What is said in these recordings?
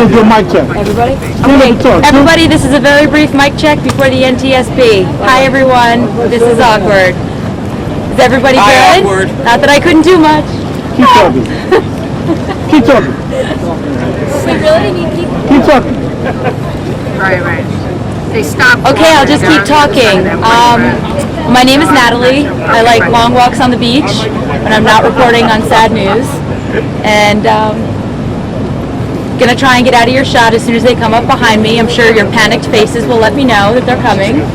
Just do a mic check. Everybody? Okay, everybody, this is a very brief mic check before the NTSB. Hi, everyone. This is awkward. Is everybody good? Hi, awkward. Not that I couldn't do much. Keep talking. Keep talking. We really need people. Keep talking. Right. They stopped. Okay, I'll just keep talking. My name is Natalie. I like long walks on the beach when I'm not reporting on sad news. And gonna try and get out of your shot as soon as they come up behind me. I'm sure your panicked faces will let me know that they're coming.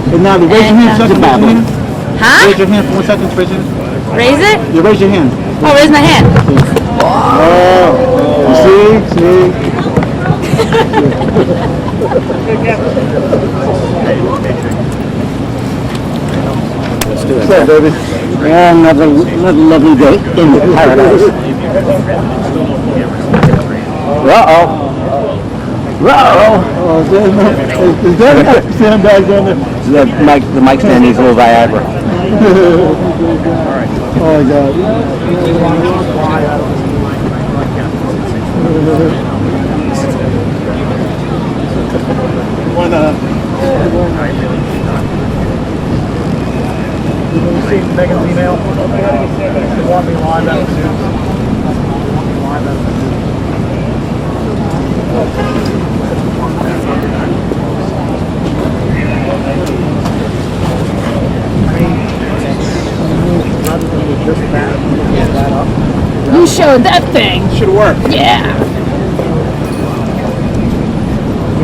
But now, raise your hand for 1 second. Huh? Raise your hand for 1 second, raise your hand. Raise it? You raise your hand. Oh, raise my hand. Oh, see? Let's do it. What's up, baby? Another lovely day in paradise. Oh, is that sandbags on there? The mic stand needs a little Viagra. Oh my God. Did you see Megan's email? She want me live at the news. You showed that thing. Should work. Yeah.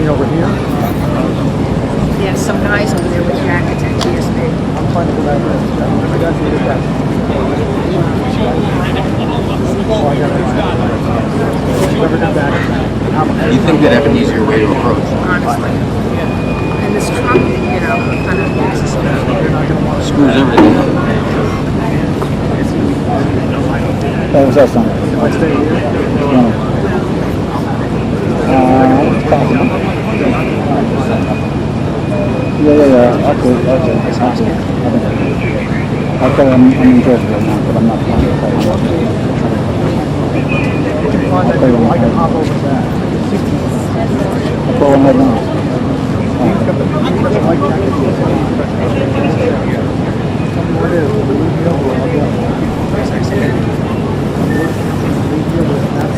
Over here. Yeah, some guys over there with jackets at NTSB. I'm trying to go back there. I got to get that. You think that'd have an easier way to approach? Honestly. And this Trump, kind of messes it up. Screws everything up. Hey, what's that song? Yeah. Okay, I'm in Jersey right now, but I'm not playing. I can hop over that. I'll go on right now.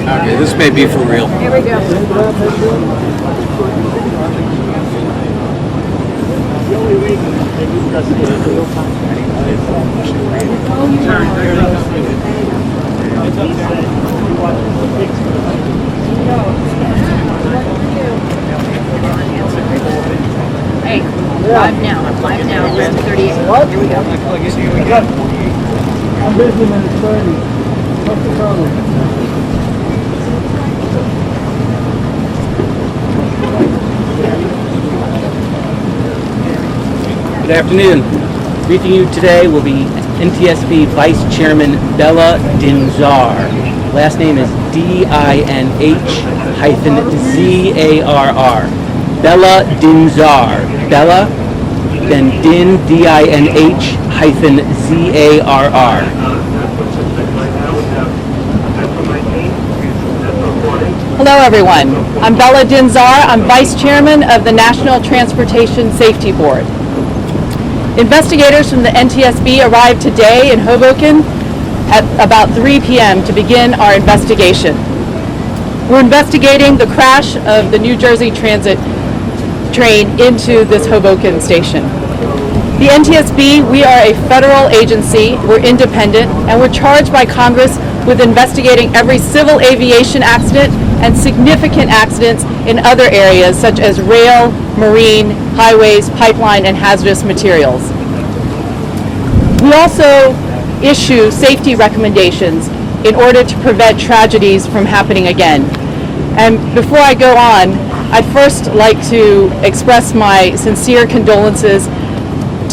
Okay, this may be for real. Here we go. Hey, live now. I'm live now. 38. What? Here we go. I'm busy in the 30. What's the problem? Good afternoon. Briefing you today will be NTSB Vice Chairman Bella Dinh-Zarr. Last name is Dinh-Zarr. Bella Dinh-Zarr. Bella, then Din, Dinh-Zarr. Hello, everyone. I'm Bella Dinh-Zarr. I'm Vice Chairman of the National Transportation Safety Board. Investigators from the NTSB arrived today in Hoboken at about 3 p.m. to begin our investigation. We're investigating the crash of the New Jersey Transit train into this Hoboken station. The NTSB, we are a federal agency, we're independent, and we're charged by Congress with investigating every civil aviation accident and significant accidents in other areas such as rail, marine, highways, pipeline, and hazardous materials. We also issue safety recommendations in order to prevent tragedies from happening again. And before I go on, I'd first like to express my sincere condolences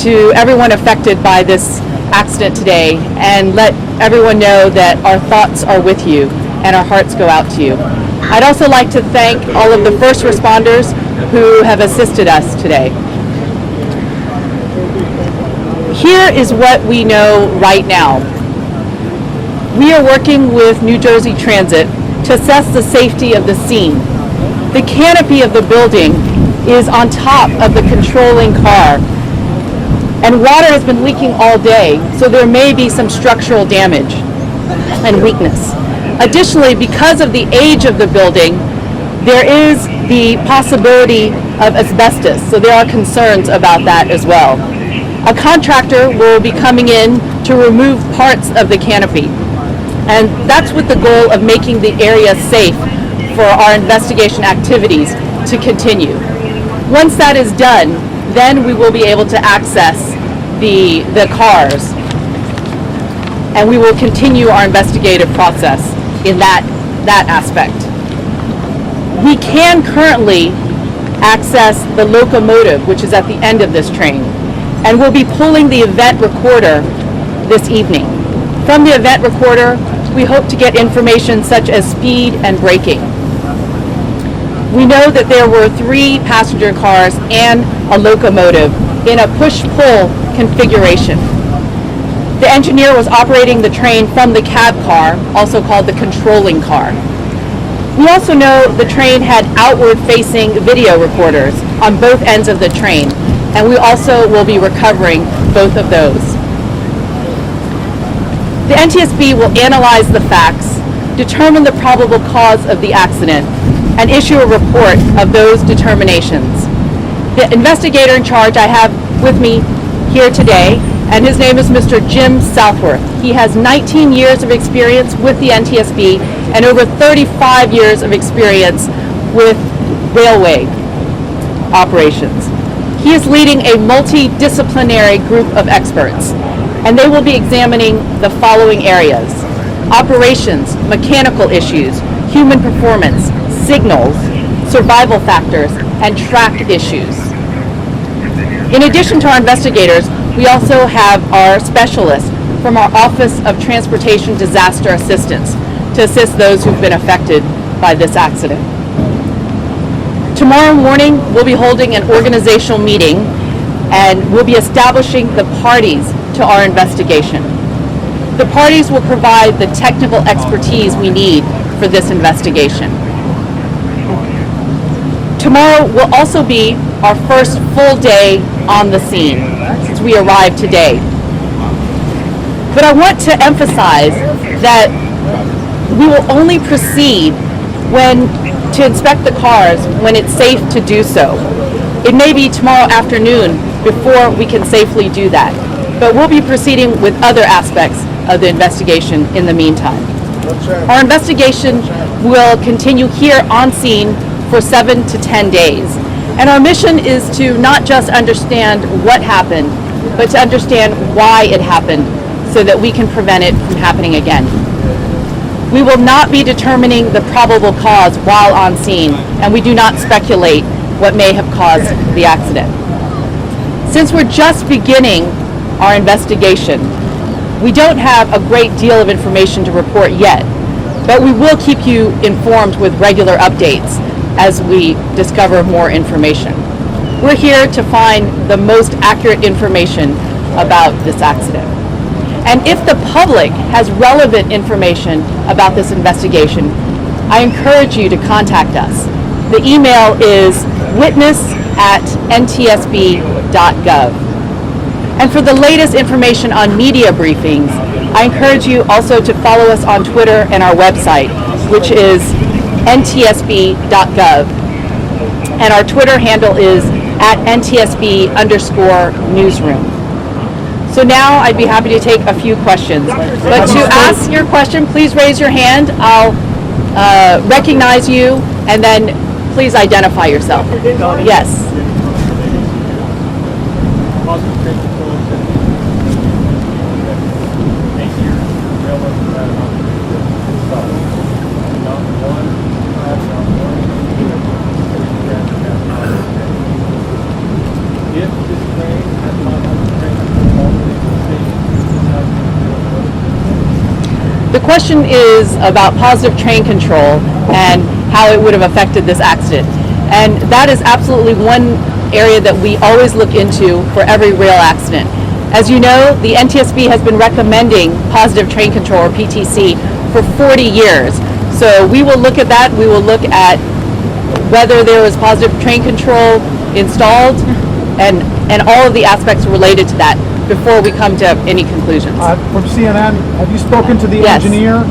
to everyone affected by this accident today and let everyone know that our thoughts are with you and our hearts go out to you. I'd also like to thank all of the first responders who have assisted us today. Here is what we know right now. We are working with New Jersey Transit to assess the safety of the scene. The canopy of the building is on top of the controlling car, and water has been leaking all day, so there may be some structural damage and weakness. Additionally, because of the age of the building, there is the possibility of asbestos, so there are concerns about that as well. A contractor will be coming in to remove parts of the canopy, and that's with the goal of making the area safe for our investigation activities to continue. Once that is done, then we will be able to access the cars, and we will continue our investigative process in that aspect. We can currently access the locomotive, which is at the end of this train, and we'll be pulling the event recorder this evening. From the event recorder, we hope to get information such as speed and braking. We know that there were 3 passenger cars and a locomotive in a push-pull configuration. The engineer was operating the train from the cab car, also called the controlling car. We also know the train had outward-facing video recorders on both ends of the train, and we also will be recovering both of those. The NTSB will analyze the facts, determine the probable cause of the accident, and issue a report of those determinations. The investigator in charge I have with me here today, and his name is Mr. Jim Southworth. He has 19 years of experience with the NTSB and over 35 years of experience with railway operations. He is leading a multidisciplinary group of experts, and they will be examining the following areas: operations, mechanical issues, human performance, signals, survival factors, and track issues. In addition to our investigators, we also have our specialists from our Office of Transportation Disaster Assistance to assist those who've been affected by this accident. Tomorrow morning, we'll be holding an organizational meeting, and we'll be establishing the parties to our investigation. The parties will provide the technical expertise we need for this investigation. Tomorrow will also be our first full day on the scene since we arrived today. But I want to emphasize that we will only proceed to inspect the cars when it's safe to do so. It may be tomorrow afternoon before we can safely do that, but we'll be proceeding with other aspects of the investigation in the meantime. Our investigation will continue here on scene for 7 to 10 days. And our mission is to not just understand what happened, but to understand why it happened so that we can prevent it from happening again. We will not be determining the probable cause while on scene, and we do not speculate what may have caused the accident. Since we're just beginning our investigation, we don't have a great deal of information to report yet, but we will keep you informed with regular updates as we discover more information. We're here to find the most accurate information about this accident. And if the public has relevant information about this investigation, I encourage you to contact us. The email is witness@ntsb.gov. And for the latest information on media briefings, I encourage you also to follow us on Twitter and our website, which is ntsb.gov. And our Twitter handle is @ntsb_newsroom. So now I'd be happy to take a few questions. But to ask your question, please raise your hand. I'll recognize you, and then please identify yourself. Yes. The question is about positive train control and how it would have affected this accident. And that is absolutely one area that we always look into for every rail accident. As you know, the NTSB has been recommending positive train control, or PTC, for 40 years. So we will look at that. We will look at whether there was positive train control installed, and all of the aspects related to that before we come to any conclusions. From CNN, have you spoken to the Yes. engineer?